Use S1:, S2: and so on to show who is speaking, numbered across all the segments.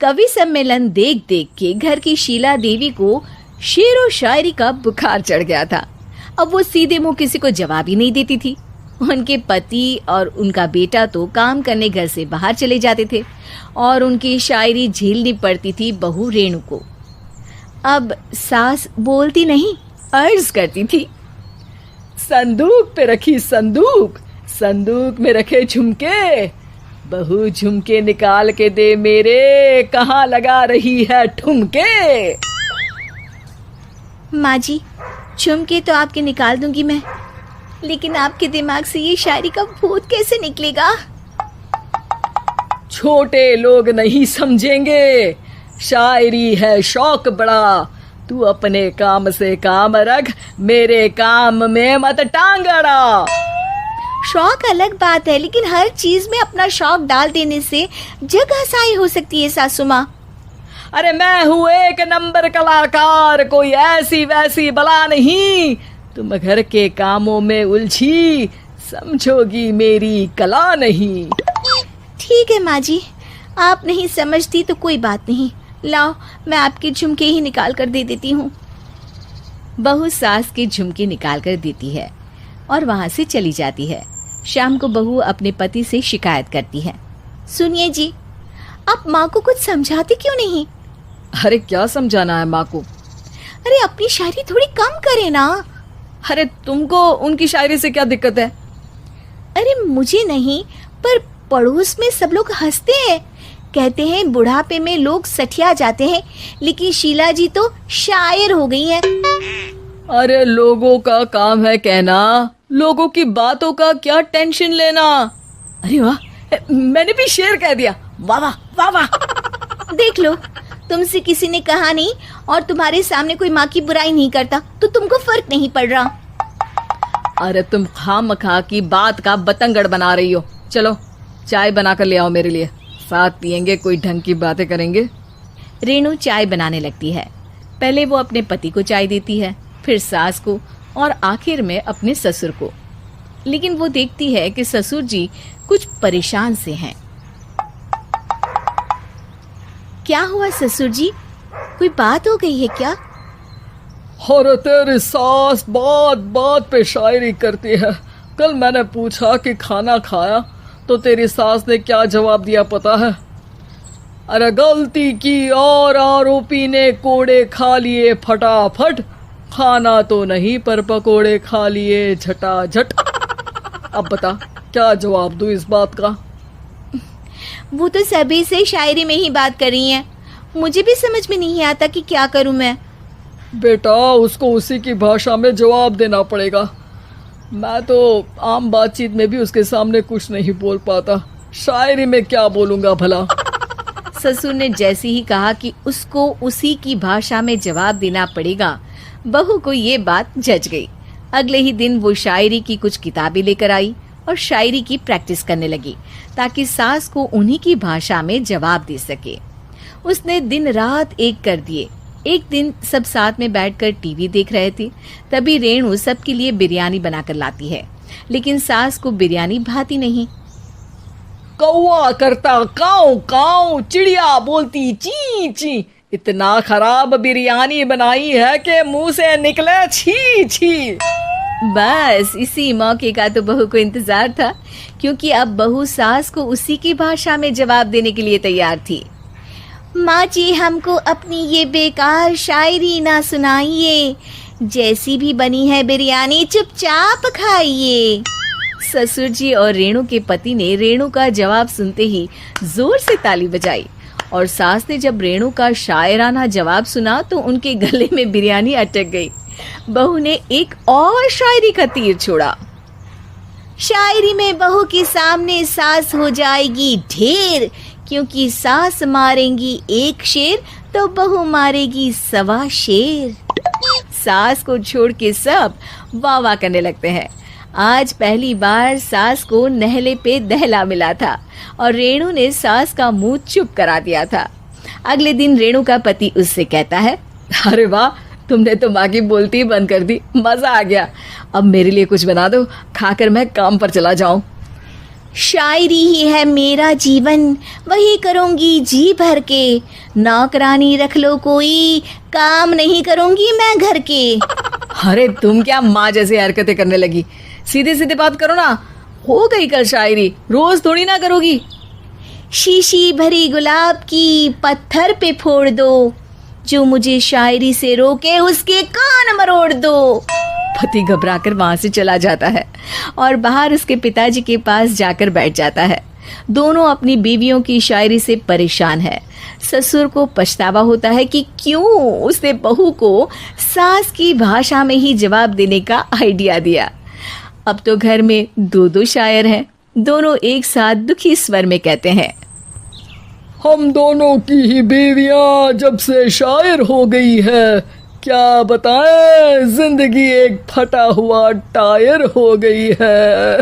S1: कवि सम्मेलन देख देख के घर की शीला देवी को शेर व शायरी का बुखार चढ़ गया था। अब वो सीधे मुंह किसी को जवाब ही नहीं देती थी। उनके पति और उनका बेटा तो काम करने घर से बाहर चले जाते थे और उनकी शायरी झेलनी पड़ती थी बहू रेणु को। अब सास बोलती नहीं, अर्ज करती थी, संदूक पे रखी संदूक, संदूक में रखे झुमके, बहू झुमके निकाल के दे मेरे, कहाँ लगा रही है ठुमके। माँ जी, झुमके तो आपके निकाल दूंगी मैं, लेकिन आपके दिमाग से ये शायरी का भूत कैसे निकलेगा? छोटे लोग नहीं समझेंगे, शायरी है शौक बड़ा, तू अपने काम से काम रख, मेरे काम में मत टांग अड़ा। शौक अलग बात है, लेकिन हर चीज में अपना शौक डाल देने से जग हंसाई हो सकती है सासू माँ। अरे मैं हूँ एक नंबर कलाकार, कोई ऐसी वैसी बला नहीं, तुम घर के कामों में उलझी, समझोगी मेरी कला नहीं। ठीक है माँ जी, आप नहीं समझती तो कोई बात नहीं, लाओ मैं आपके झुमके ही निकाल कर दे देती हूँ। बहू सास के झुमके निकाल कर देती है और वहां से चली जाती है। शाम को बहू अपने पति से शिकायत करती है, सुनिए जी, आप माँ को कुछ समझाते क्यों नहीं? अरे क्या समझाना है माँ को? अरे अपनी शायरी थोड़ी कम करे ना। अरे तुमको उनकी शायरी से क्या दिक्कत है? अरे मुझे नहीं, पर पड़ोस में सब लोग हंसते हैं, कहते हैं बुढ़ापे में लोग सठिया जाते हैं, लेकिन शीला जी तो शायर हो गई हैं। अरे लोगों का काम है कहना, लोगों की बातों का क्या टेंशन लेना। अरे वाह, मैंने भी शेर कह दिया, वाह वाह वाह वाह। देख लो, तुमसे किसी ने कहा नहीं और तुम्हारे सामने कोई माँ की बुराई नहीं करता तो तुमको फर्क नहीं पड़ रहा। अरे तुम खामखा की बात का बतंगड़ बना रही हो। चलो चाय बना कर ले आओ मेरे लिए, साथ पियेंगे, कोई ढंग की बातें करेंगे। रेणु चाय बनाने लगती है। पहले वो अपने पति को चाय देती है, फिर सास को और आखिर में अपने ससुर को। लेकिन वो देखती है कि ससुर जी कुछ परेशान से हैं। क्या हुआ ससुर जी, कोई बात हो गई है क्या?
S2: अरे तेरी सास बात बात पे शायरी करती है। कल मैंने पूछा कि खाना खाया तो तेरी सास ने क्या जवाब दिया पता है? अरे गलती की और आरोपी ने कोड़े खा लिए फटाफट, खाना तो नहीं पर पकोड़े खा लिए झटाझट। अब बता क्या जवाब दूं इस बात का?
S1: वो तो सभी से शायरी में ही बात कर रही हैं, मुझे भी समझ में नहीं आता कि क्या करूं मैं।
S2: बेटा उसको उसी की भाषा में जवाब देना पड़ेगा। मैं तो आम बातचीत में भी उसके सामने कुछ नहीं बोल पाता, शायरी में क्या बोलूंगा भला।
S1: ससुर ने जैसे ही कहा कि उसको उसी की भाषा में जवाब देना पड़ेगा, बहू को ये बात जच गई। अगले ही दिन वो शायरी की कुछ किताबें लेकर आई और शायरी की प्रैक्टिस करने लगी ताकि सास को उन्हीं की भाषा में जवाब दे सके। उसने दिन रात एक कर दिए। एक दिन सब साथ में बैठकर टीवी देख रहे थे, तभी रेणु सबके लिए बिरयानी बनाकर लाती है, लेकिन सास को बिरयानी भाती नहीं।
S2: कौवा करता काऊ काऊ, चिड़िया बोलती ची ची, इतना खराब बिरयानी बनाई है कि मुंह से निकले छी छी।
S1: बस इसी मौके का तो बहू को इंतजार था, क्योंकि अब बहू सास को उसी की भाषा में जवाब देने के लिए तैयार थी। माँ जी, हमको अपनी ये बेकार शायरी ना सुनाइए, जैसी भी बनी है बिरयानी चुपचाप खाइए। ससुर जी और रेणु के पति ने रेणु का जवाब सुनते ही जोर से ताली बजाई और सास ने जब रेणु का शायराना जवाब सुना तो उनके गले में बिरयानी अटक गई। बहू ने एक और शायरी का तीर छोड़ा। शायरी में बहू के सामने सास हो जाएगी ढेर, क्योंकि सास मारेंगी एक शेर तो बहू मारेगी 1.25 शेर। सास को छोड़ के सब वाह वाह करने लगते हैं। आज पहली बार सास को नहले पे दहला मिला था और रेणु ने सास का मुंह चुप करा दिया था। अगले दिन रेणु का पति उससे कहता है, अरे वाह, तुमने तो माँ की बोलती ही बंद कर दी, मजा आ गया। अब मेरे लिए कुछ बना दो, खाकर मैं काम पर चला जाऊं।
S3: शायरी ही है मेरा जीवन, वही करूँगी जी भर के। नौकरानी रख लो कोई, काम नहीं करूँगी मैं घर के।
S1: अरे तुम क्या माँ जैसी हरकतें करने लगी? सीधे सीधे बात करो ना। हो गई कल शायरी, रोज थोड़ी ना करोगी।
S3: शीशी भरी गुलाब की पत्थर पे फोड़ दो, जो मुझे शायरी से रोके उसके कान मरोड़ दो।
S1: पति घबराकर वहां से चला जाता है और बाहर उसके पिताजी के पास जाकर बैठ जाता है। दोनों अपनी बीवियों की शायरी से परेशान है। ससुर को पछतावा होता है कि क्यों उसने बहू को सास की भाषा में ही जवाब देने का आइडिया दिया। अब तो घर में दो दो शायर हैं। दोनों एक साथ दुखी स्वर में कहते हैं,
S2: हम दोनों की ही बीवियां जब से शायर हो गई है, क्या बताएं, जिंदगी एक फटा हुआ टायर हो गई है।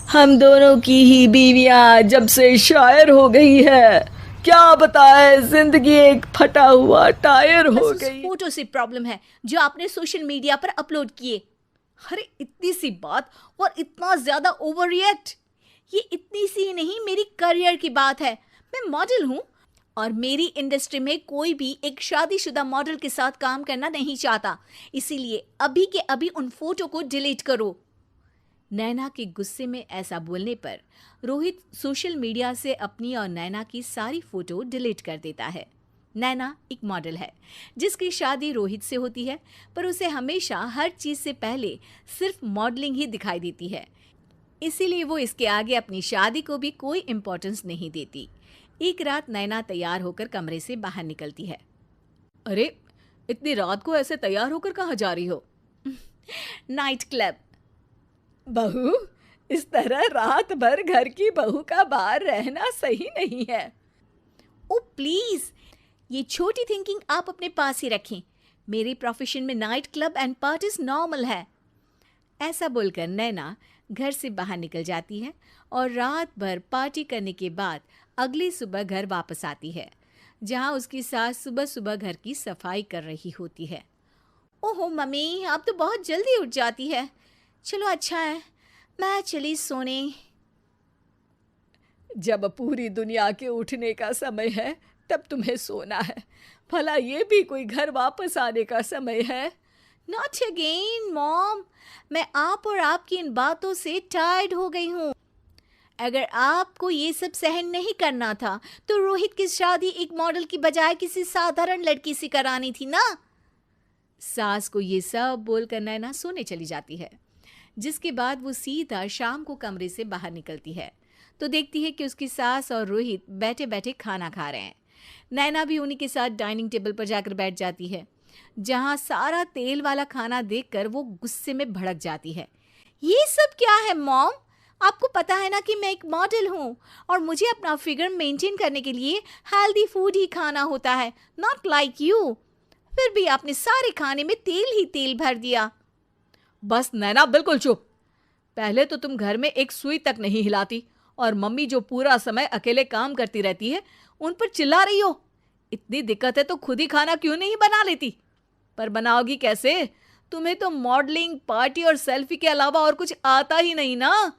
S1: हम दोनों की ही बीवियां जब से शायर हो गई है, क्या बताए, जिंदगी एक फटा हुआ टायर हो
S3: बस उस
S1: गई।
S3: फोटो से प्रॉब्लम है जो आपने सोशल मीडिया पर अपलोड किए।
S1: अरे इतनी सी बात और इतना ज्यादा ओवर रिएक्ट।
S3: ये इतनी सी नहीं, मेरी करियर की बात है। मैं मॉडल हूँ और मेरी इंडस्ट्री में कोई भी एक शादीशुदा मॉडल के साथ काम करना नहीं चाहता। इसीलिए अभी के अभी उन फोटो को डिलीट करो। नैना के गुस्से में ऐसा बोलने पर रोहित सोशल मीडिया से अपनी और नैना की सारी फोटो डिलीट कर देता है। नैना एक मॉडल है जिसकी शादी रोहित से होती है, पर उसे हमेशा हर चीज से पहले सिर्फ मॉडलिंग ही दिखाई देती है। इसीलिए वो इसके आगे अपनी शादी को भी कोई इम्पोर्टेंस नहीं देती। एक रात नैना तैयार होकर कमरे से बाहर निकलती है।
S1: अरे इतनी रात को ऐसे तैयार होकर कहाँ जा रही हो?
S3: Night club.
S1: बहू, इस तरह रात भर घर की बहू का बाहर रहना सही नहीं है।
S3: ओ प्लीज, ये छोटी थिंकिंग आप अपने पास ही रखें। मेरे प्रोफेशन में night club and parties normal है। ऐसा बोलकर नैना घर से बाहर निकल जाती है और रात भर पार्टी करने के बाद अगली सुबह घर वापस आती है, जहां उसकी सास सुबह सुबह घर की सफाई कर रही होती है। ओहो मम्मी, आप तो बहुत जल्दी उठ जाती है। चलो अच्छा है, मैं चली सोने।
S1: जब पूरी दुनिया के उठने का समय है तब तुम्हें सोना है। भला ये भी कोई घर वापस आने का समय है?
S3: नॉट अगेन मॉम, मैं आप और आपकी इन बातों से टायर्ड हो गई हूँ। अगर आपको ये सब सहन नहीं करना था तो रोहित की शादी एक मॉडल की बजाय किसी साधारण लड़की से करानी थी ना।
S1: सास को ये सब बोलकर नैना सोने चली जाती है, जिसके बाद वो सीधा शाम को कमरे से बाहर निकलती है तो देखती है कि उसकी सास और रोहित बैठे बैठे खाना खा रहे हैं। नैना भी उन्हीं के साथ डाइनिंग टेबल पर जाकर बैठ जाती है, जहां सारा तेल वाला खाना देखकर वो गुस्से में भड़क जाती है।
S3: ये सब क्या है मॉम? आपको पता है ना कि मैं एक मॉडल हूँ और मुझे अपना फिगर मेंटेन करने के लिए हेल्दी फूड ही खाना होता है, नॉट लाइक यू। फिर भी आपने सारे खाने में तेल ही तेल भर दिया।
S1: बस नैना, बिल्कुल चुप। पहले तो तुम घर में एक सुई तक नहीं हिलाती और मम्मी जो पूरा समय अकेले काम करती रहती है उन पर चिल्ला रही हो। इतनी दिक्कत है तो खुद ही खाना क्यों नहीं बना लेती? पर बनाओगी कैसे? तुम्हें तो मॉडलिंग, पार्टी और सेल्फी के अलावा और कुछ आता ही नहीं ना।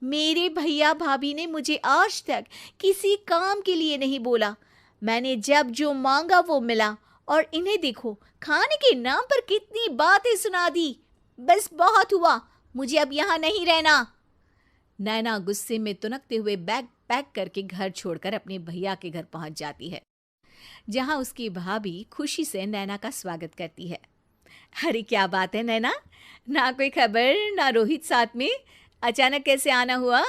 S3: मेरे भैया भाभी ने मुझे आज तक किसी काम के लिए नहीं बोला। मैंने जब जो मांगा वो मिला और इन्हें देखो, खाने के नाम पर कितनी बातें सुना दी। बस बहुत हुआ, मुझे अब यहाँ नहीं रहना।
S1: नैना गुस्से में तुनकते हुए बैग पैक करके घर छोड़कर अपने भैया के घर पहुंच जाती है, जहां उसकी भाभी खुशी से नैना का स्वागत करती है।
S3: अरे क्या बात है नैना, ना कोई खबर ना रोहित साथ में, अचानक कैसे आना हुआ?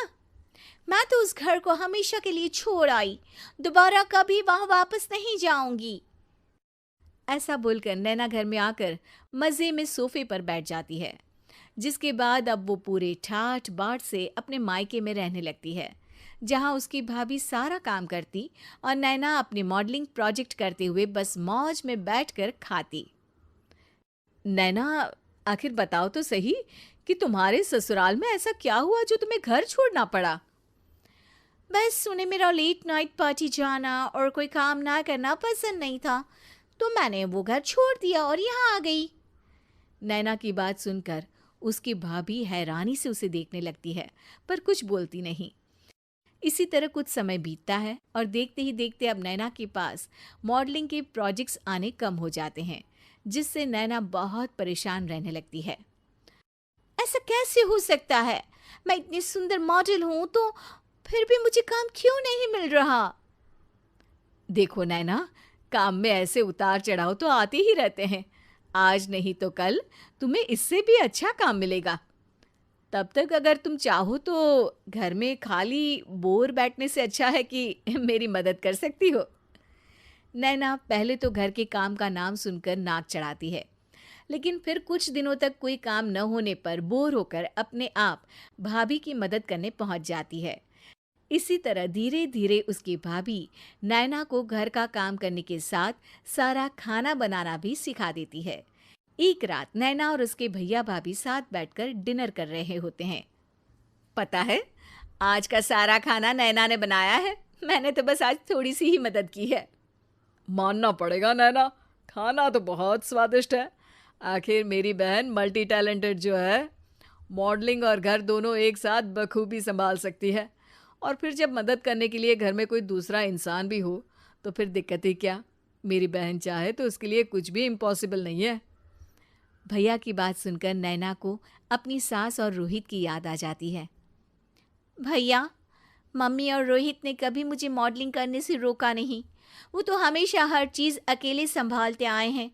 S3: मैं तो उस घर को हमेशा के लिए छोड़ आई, दोबारा कभी वहां वापस नहीं जाऊंगी।
S1: ऐसा बोलकर नैना घर में आकर मजे में सोफे पर बैठ जाती है, जिसके बाद अब वो पूरे ठाठ बाट से अपने मायके में रहने लगती है, जहां उसकी भाभी सारा काम करती और नैना अपने मॉडलिंग प्रोजेक्ट करते हुए बस मौज में बैठकर खाती। नैना, आखिर बताओ तो सही कि तुम्हारे ससुराल में ऐसा क्या हुआ जो तुम्हें घर छोड़ना पड़ा?
S3: बस उन्हें मेरा लेट नाइट पार्टी जाना और कोई काम ना करना पसंद नहीं था, तो मैंने वो घर छोड़ दिया और यहाँ आ गई।
S1: नैना की बात सुनकर उसकी भाभी हैरानी से उसे देखने लगती है, पर कुछ बोलती नहीं। इसी तरह कुछ समय बीतता है और देखते ही देखते अब नैना के पास मॉडलिंग के प्रोजेक्ट्स आने कम हो जाते हैं, जिससे नैना बहुत परेशान रहने लगती है।
S3: ऐसा कैसे हो सकता है? मैं इतनी सुंदर मॉडल हूं तो फिर भी मुझे काम क्यों नहीं मिल रहा?
S1: देखो नैना, काम में ऐसे उतार चढ़ाव तो आते ही रहते हैं। आज नहीं तो कल तुम्हें इससे भी अच्छा काम मिलेगा। तब तक अगर तुम चाहो तो घर में खाली बोर बैठने से अच्छा है कि मेरी मदद कर सकती हो। नैना पहले तो घर के काम का नाम सुनकर नाक चढ़ाती है, लेकिन फिर कुछ दिनों तक कोई काम न होने पर बोर होकर अपने आप भाभी की मदद करने पहुंच जाती है। इसी तरह धीरे धीरे उसकी भाभी नैना को घर का काम करने के साथ सारा खाना बनाना भी सिखा देती है। एक रात नैना और उसके भैया भाभी साथ बैठकर डिनर कर रहे होते हैं। पता है, आज का सारा खाना नैना ने बनाया है। मैंने तो बस आज थोड़ी सी ही मदद की है।
S2: मानना पड़ेगा नैना, खाना तो बहुत स्वादिष्ट है। आखिर मेरी बहन मल्टी टैलेंटेड जो है, मॉडलिंग और घर दोनों एक साथ बखूबी संभाल सकती है। और फिर जब मदद करने के लिए घर में कोई दूसरा इंसान भी हो तो फिर दिक्कत ही क्या। मेरी बहन चाहे तो उसके लिए कुछ भी इम्पॉसिबल नहीं है।
S1: भैया की बात सुनकर नैना को अपनी सास और रोहित की याद आ जाती है।
S3: भैया, मम्मी और रोहित ने कभी मुझे मॉडलिंग करने से रोका नहीं। वो तो हमेशा हर चीज़ अकेले संभालते आए हैं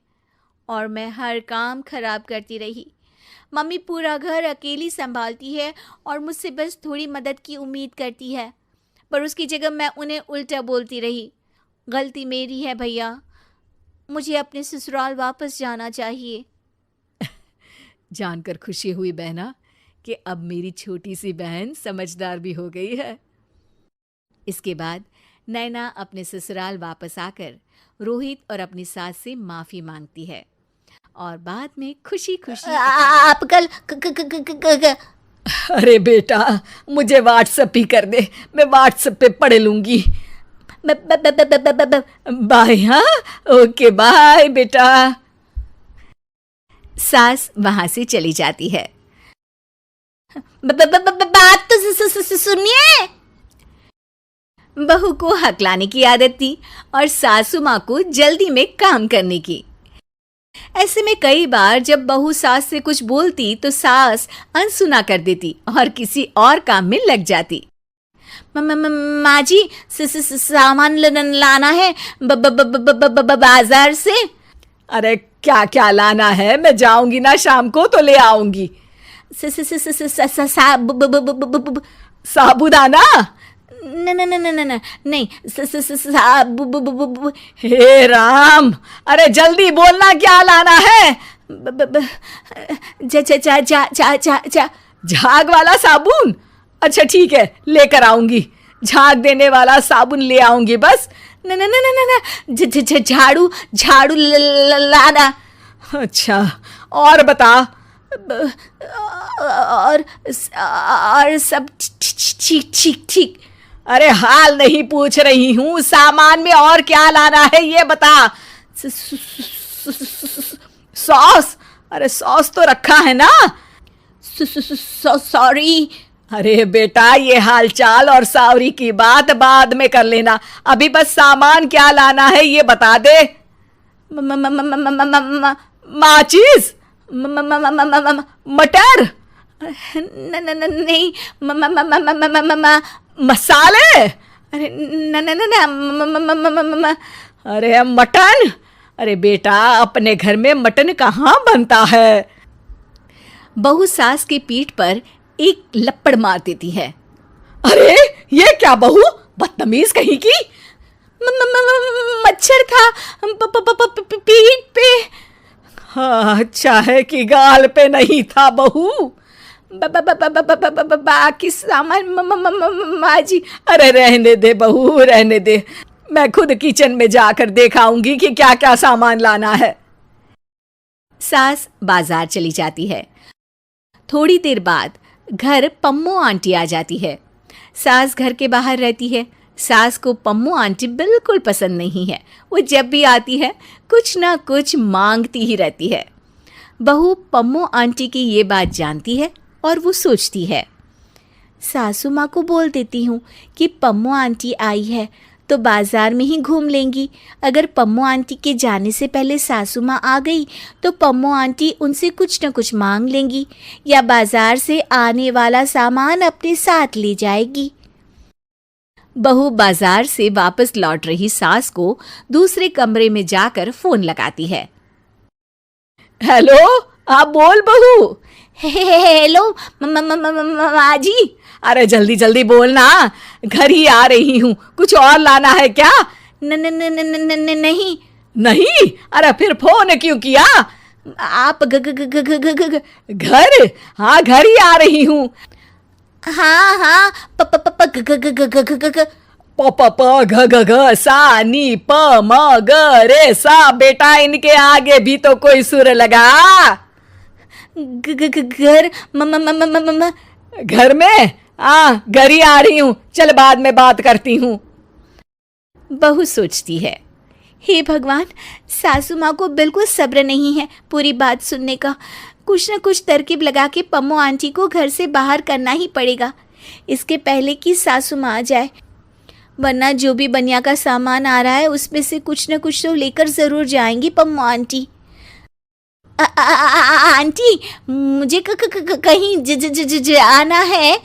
S3: और मैं हर काम खराब करती रही। मम्मी पूरा घर अकेली संभालती है और मुझसे बस थोड़ी मदद की उम्मीद करती है, पर उसकी जगह मैं उन्हें उल्टा बोलती रही। गलती मेरी है भैया, मुझे अपने ससुराल वापस जाना चाहिए।
S1: जानकर खुशी हुई बहना कि अब मेरी छोटी सी बहन समझदार भी हो गई है। इसके बाद नैना अपने ससुराल वापस आकर रोहित और अपनी सास से माफ़ी मांगती है और बाद में खुशी खुशी
S3: आप कल
S2: अरे बेटा, मुझे व्हाट्सएप ही कर दे, मैं व्हाट्सएप पे पढ़ लूंगी। बाय। हाँ, ओके बाय बेटा।
S1: सास वहां से चली जाती है।
S3: बात तो सुनिए।
S1: बहू को हकलाने की आदत थी और सासू माँ को जल्दी में काम करने की। ऐसे में कई बार जब बहू सास से कुछ बोलती तो सास अनसुना कर देती और किसी और काम में लग जाती।
S3: माँ जी, सामान लाना है बाजार से।
S2: अरे क्या क्या लाना है? मैं जाऊंगी ना शाम को तो ले आऊंगी। साबुदाना?
S3: नहीं।
S2: हे राम, अरे जल्दी बोलना क्या लाना है? झाग वाला साबुन? अच्छा ठीक है, लेकर आऊंगी। झाग देने वाला साबुन ले आऊंगी बस।
S3: झाड़ू लाना।
S2: अच्छा, और बता।
S3: और सब ठीक।
S2: अरे हाल नहीं पूछ रही हूँ, सामान में और क्या लाना है ये बता। सॉस? अरे सॉस तो रखा है ना।
S3: सॉरी।
S2: अरे बेटा, ये हालचाल और सॉरी की बात बाद में कर लेना, अभी बस सामान क्या लाना है ये बता दे। माचिस? मटर?
S3: नहीं।
S2: मसाले?
S3: अरे
S2: अरे मटन? अरे बेटा, अपने घर में मटन कहाँ बनता है?
S1: बहू सास की पीठ पर एक लपड़ मार देती है।
S2: अरे ये क्या बहू, बदतमीज कहीं की।
S3: मच्छर था पीठ पे।
S2: हाँ, अच्छा है कि गाल पे नहीं था बहू।
S3: बाकी सामान माँ जी।
S2: अरे रहने दे बहू, रहने दे। मैं खुद किचन में जाकर दिखाऊंगी कि क्या क्या सामान लाना है।
S1: सास बाजार चली जाती है। थोड़ी देर बाद घर पम्मो आंटी आ जाती है। सास घर के बाहर रहती है,
S3: सास को पम्मू आंटी बिल्कुल पसंद नहीं है। वो जब भी आती है कुछ ना कुछ मांगती ही रहती है। बहू पम्मू आंटी की ये बात जानती है और वो सोचती है, सासू माँ को बोल देती हूँ कि पम्मू आंटी आई है तो बाज़ार में ही घूम लेंगी। अगर पम्मू आंटी के जाने से पहले सासू माँ आ गई तो पम्मू आंटी उनसे कुछ न कुछ मांग लेंगी या बाज़ार से आने वाला सामान अपने साथ ले जाएगी। बहू बाज़ार से वापस लौट रही सास को दूसरे कमरे में जाकर फ़ोन लगाती है।
S1: हेलो, आप बोल बहू।
S3: हेलो माँ जी।
S1: अरे जल्दी जल्दी बोलना, घर ही आ रही हूँ। कुछ और लाना है क्या?
S3: नहीं।
S1: नहीं? अरे फिर फोन क्यों किया?
S3: आप
S1: घर? हाँ, घर ही आ रही हूँ।
S3: हाँ
S1: प सा नी प म ग रे सा। बेटा इनके आगे भी तो कोई सुर लगा।
S3: घर
S1: घर में? घर ही आ रही हूँ, चल बाद में बात करती हूँ।
S3: बहू सोचती है, हे भगवान, सासू माँ को बिल्कुल सब्र नहीं है पूरी बात सुनने का। कुछ न कुछ तरकीब लगा के पम्मू आंटी को घर से बाहर करना ही पड़ेगा इसके पहले कि सासू माँ आ जाए, वरना जो भी बनिया का सामान आ रहा है उसमें से कुछ न कुछ तो लेकर ज़रूर जाएंगी पम्मू आंटी। आंटी, मुझे कहीं जाना है।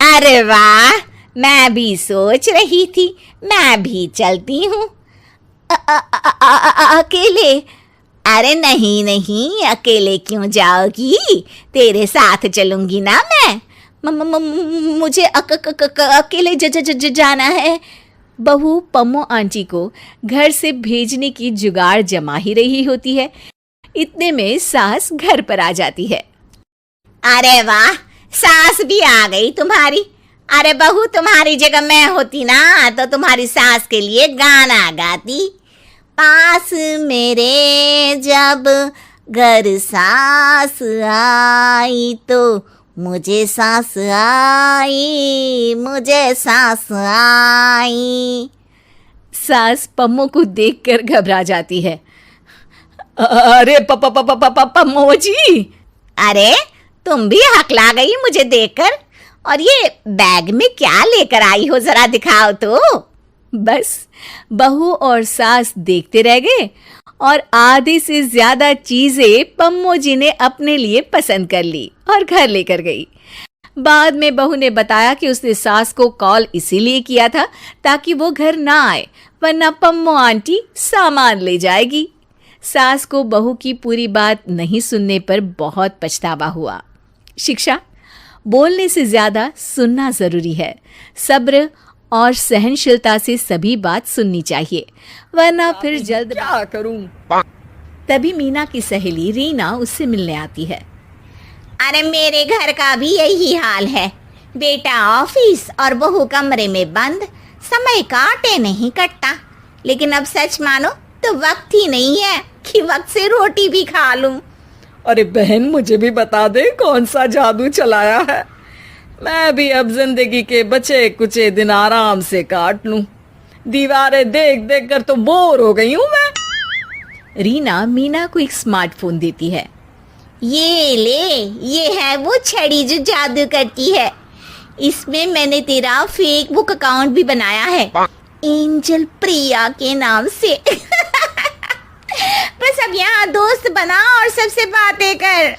S4: अरे वाह, मैं भी सोच रही थी, मैं भी चलती हूँ।
S3: अकेले?
S4: अरे नहीं नहीं, अकेले क्यों जाओगी, तेरे साथ चलूंगी ना मैं।
S3: मुझे अकेले जाना है। बहू पम्मू आंटी को घर से भेजने की जुगाड़ जमा ही रही होती है। इतने में सास घर पर आ जाती है।
S4: अरे वाह, सास भी आ गई तुम्हारी। अरे बहू, तुम्हारी जगह मैं होती ना तो तुम्हारी सास के लिए गाना गाती। पास मेरे जब घर सास आई तो मुझे सास आई, मुझे सास आई।
S3: सास पम्मू को देखकर घबरा जाती है।
S1: अरे पम्मू जी।
S4: अरे तुम भी हकला गई मुझे देखकर। और ये बैग में क्या लेकर आई हो, जरा दिखाओ तो।
S3: बस बहू और सास देखते रह गए और आधे से ज्यादा चीजें पम्मू जी ने अपने लिए पसंद कर ली और घर लेकर गई। बाद में बहू ने बताया कि उसने सास को कॉल इसीलिए किया था ताकि वो घर ना आए, वरना पम्मू आंटी सामान ले जाएगी। सास को बहू की पूरी बात नहीं सुनने पर बहुत पछतावा हुआ। शिक्षा: बोलने से ज्यादा सुनना जरूरी है। सब्र और सहनशीलता से सभी बात सुननी चाहिए, वरना फिर जल्द
S1: क्या करूं?
S3: तभी मीना की सहेली रीना उससे मिलने आती है।
S4: अरे मेरे घर का भी यही हाल है, बेटा ऑफिस और बहू कमरे में बंद, समय काटे नहीं कटता। लेकिन अब सच मानो तो वक्त ही नहीं है कि वक्त से रोटी भी खा लूं।
S1: अरे बहन, मुझे भी बता दे कौन सा जादू चलाया है। मैं भी अब जिंदगी के बचे कुचे दिन आराम से काट लूं। दीवारें देख देख कर तो बोर हो गई हूं मैं।
S3: रीना मीना को एक स्मार्टफोन देती है।
S4: ये ले, ये है वो छड़ी जो जादू करती है। इसमें मैंने तेरा फेसबुक अकाउंट भी बनाया है, एंजल प्रिया के नाम से। बस अब यहाँ दोस्त बना और सबसे बातें कर।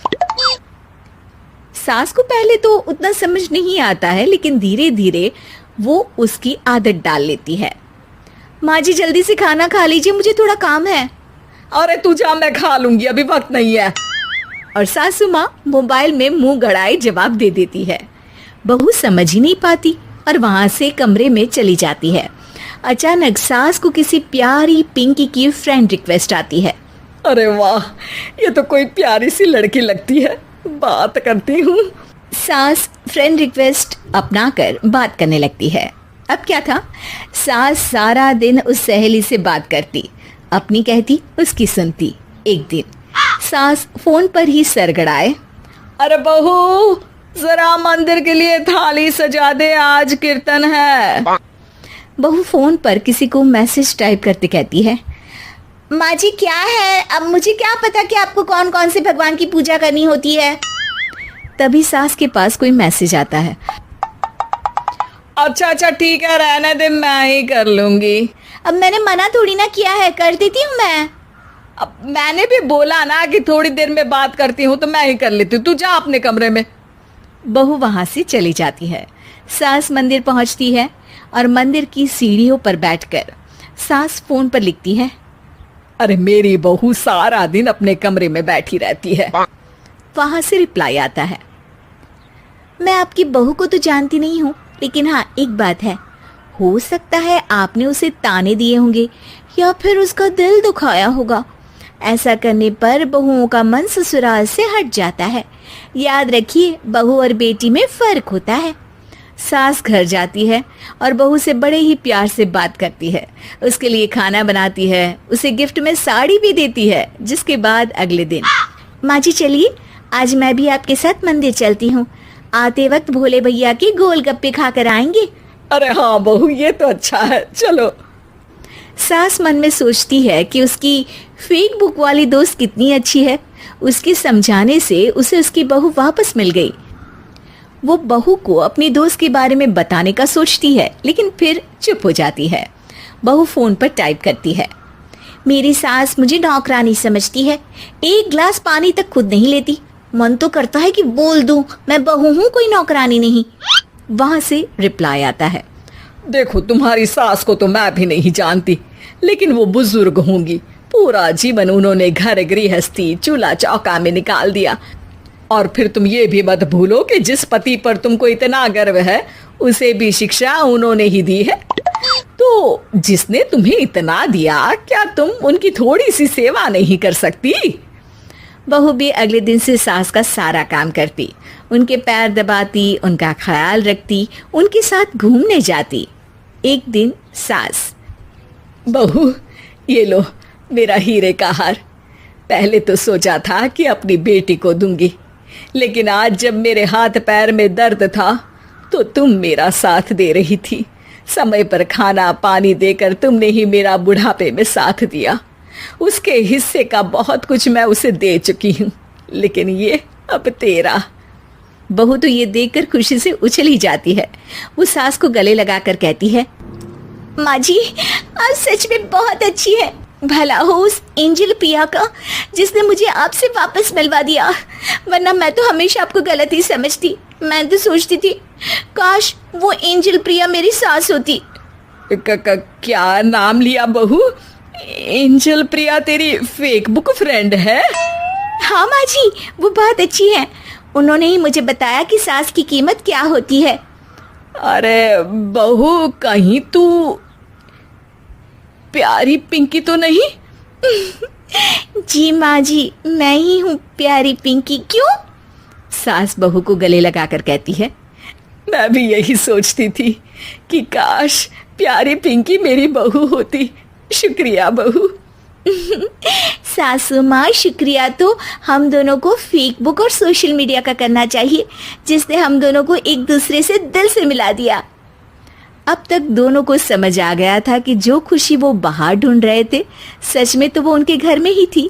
S3: सास को पहले तो उतना समझ नहीं आता है, लेकिन धीरे धीरे वो उसकी आदत डाल लेती है। माँ जी जल्दी से खाना खा लीजिए, मुझे थोड़ा काम है।
S1: अरे तू जा, मैं खा लूंगी, अभी वक्त नहीं है।
S3: और सासू माँ मोबाइल में मुंह गड़ाए जवाब दे देती है। बहू समझ ही नहीं पाती और वहां से कमरे में चली जाती है। अचानक सास को किसी प्यारी पिंकी की फ्रेंड रिक्वेस्ट आती है।
S1: अरे वाह, ये तो कोई प्यारी सी लड़की लगती है, बात करती हूँ।
S3: सास फ्रेंड रिक्वेस्ट अपनाकर बात करने लगती है। अब क्या था, सास सारा दिन उस सहेली से बात करती, अपनी कहती, उसकी सुनती। एक दिन सास फोन पर ही सरगड़ाए,
S1: अरे बहू, जरा मंदिर के लिए थाली सजा दे, आज कीर्तन है।
S3: बहू फोन पर किसी को मैसेज टाइप करते कहती है,
S4: माँ जी क्या है, अब मुझे क्या पता कि आपको कौन कौन से भगवान की पूजा करनी होती है।
S3: तभी सास के पास कोई मैसेज आता है।
S2: अच्छा ठीक है, रहने दे, मैं ही कर लूंगी।
S4: अब मैंने मना थोड़ी ना किया है, कर देती हूँ मैं।
S2: अब मैंने भी बोला ना कि थोड़ी देर में बात करती हूँ, तो मैं ही कर लेती हूँ, तू जा अपने कमरे में।
S3: बहू वहां से चली जाती है। सास मंदिर पहुंचती है और मंदिर की सीढ़ियों पर बैठकर सास फोन पर लिखती है,
S2: अरे मेरी बहू सारा दिन अपने कमरे में बैठी रहती है।
S3: वहां से रिप्लाई आता है,
S4: मैं आपकी बहू को तो जानती नहीं हूँ, लेकिन हाँ एक बात है,
S3: हो सकता है आपने उसे ताने दिए होंगे या फिर उसका दिल दुखाया होगा। ऐसा करने पर बहुओं का मन ससुराल से हट जाता है। याद रखिए, बहू और बेटी में फर्क होता है। सास घर जाती है और बहू से बड़े ही प्यार से बात करती है, उसके लिए खाना बनाती है, उसे गिफ्ट में साड़ी भी देती है। जिसके बाद अगले दिन,
S4: माँ जी चलिए, आज मैं भी आपके साथ मंदिर चलती हूँ, आते वक्त भोले भैया के गोलगप्पे खाकर आएंगे।
S2: अरे हाँ बहू, ये तो अच्छा है, चलो।
S3: सास मन में सोचती है कि उसकी फेक बुक वाली दोस्त कितनी अच्छी है। उसके समझाने से उसे उसकी बहू वापस मिल गई। वो बहू को अपनी दोस्त के बारे में बताने का सोचती है, लेकिन फिर चुप हो जाती है। बहू फोन पर टाइप करती है,
S4: मेरी सास मुझे नौकरानी समझती है, एक गिलास पानी तक खुद नहीं लेती। मन तो करता है कि बोल दूं, मैं बहू हूँ, कोई नौकरानी नहीं।
S3: वहां से रिप्लाई आता है,
S2: देखो तुम्हारी सास को तो मैं भी नहीं जानती, लेकिन वो बुजुर्ग होंगी। पूरा जीवन उन्होंने घर गृहस्थी चूल्हा चौका में निकाल दिया। और फिर तुम ये भी मत भूलो कि जिस पति पर तुमको इतना गर्व है, उसे भी शिक्षा उन्होंने ही दी है। तो जिसने तुम्हें इतना दिया, क्या तुम उनकी थोड़ी सी सेवा नहीं कर सकती?
S3: बहू भी अगले दिन से सास का सारा काम करती, उनके पैर दबाती, उनका ख्याल रखती, उनके साथ घूमने जाती। एक दिन सास,
S2: बहू ये लो मेरा हीरे का हार। पहले तो सोचा था कि अपनी बेटी को दूंगी, लेकिन आज जब मेरे हाथ पैर में दर्द था तो तुम मेरा साथ दे रही थी। समय पर खाना पानी देकर तुमने ही मेरा बुढ़ापे में साथ दिया। उसके हिस्से का बहुत कुछ मैं उसे दे चुकी हूँ, लेकिन ये अब तेरा।
S3: बहू तो ये देखकर खुशी से उछली जाती है। वो सास को गले लगाकर कहती है,
S4: माँ जी आज सच में बहुत अच्छी है। भला हो उस एंजल प्रिया का जिसने मुझे आपसे वापस मिलवा दिया, वरना मैं तो हमेशा आपको गलत ही समझती। मैं तो सोचती थी काश वो एंजल प्रिया मेरी सास होती।
S2: क्या नाम लिया बहू? एंजल प्रिया तेरी फेक बुक फ्रेंड है?
S4: हाँ माँ जी, वो बहुत अच्छी है। उन्होंने ही मुझे बताया कि सास की कीमत क्या होती है।
S2: अरे बहू, कहीं तू प्यारी पिंकी तो नहीं?
S4: जी माँ जी, मैं ही हूँ प्यारी पिंकी। क्यों?
S3: सास बहू को गले लगाकर कहती है,
S2: मैं भी यही सोचती थी कि काश प्यारी पिंकी मेरी बहू होती। शुक्रिया बहू।
S4: सासू माँ, शुक्रिया तो हम दोनों को फेक बुक और सोशल मीडिया का करना चाहिए, जिसने हम दोनों को एक दूसरे से दिल से मिला दिया।
S3: अब तक दोनों को समझ आ गया था कि जो खुशी वो बाहर ढूंढ रहे थे, सच में तो वो उनके घर में ही थी।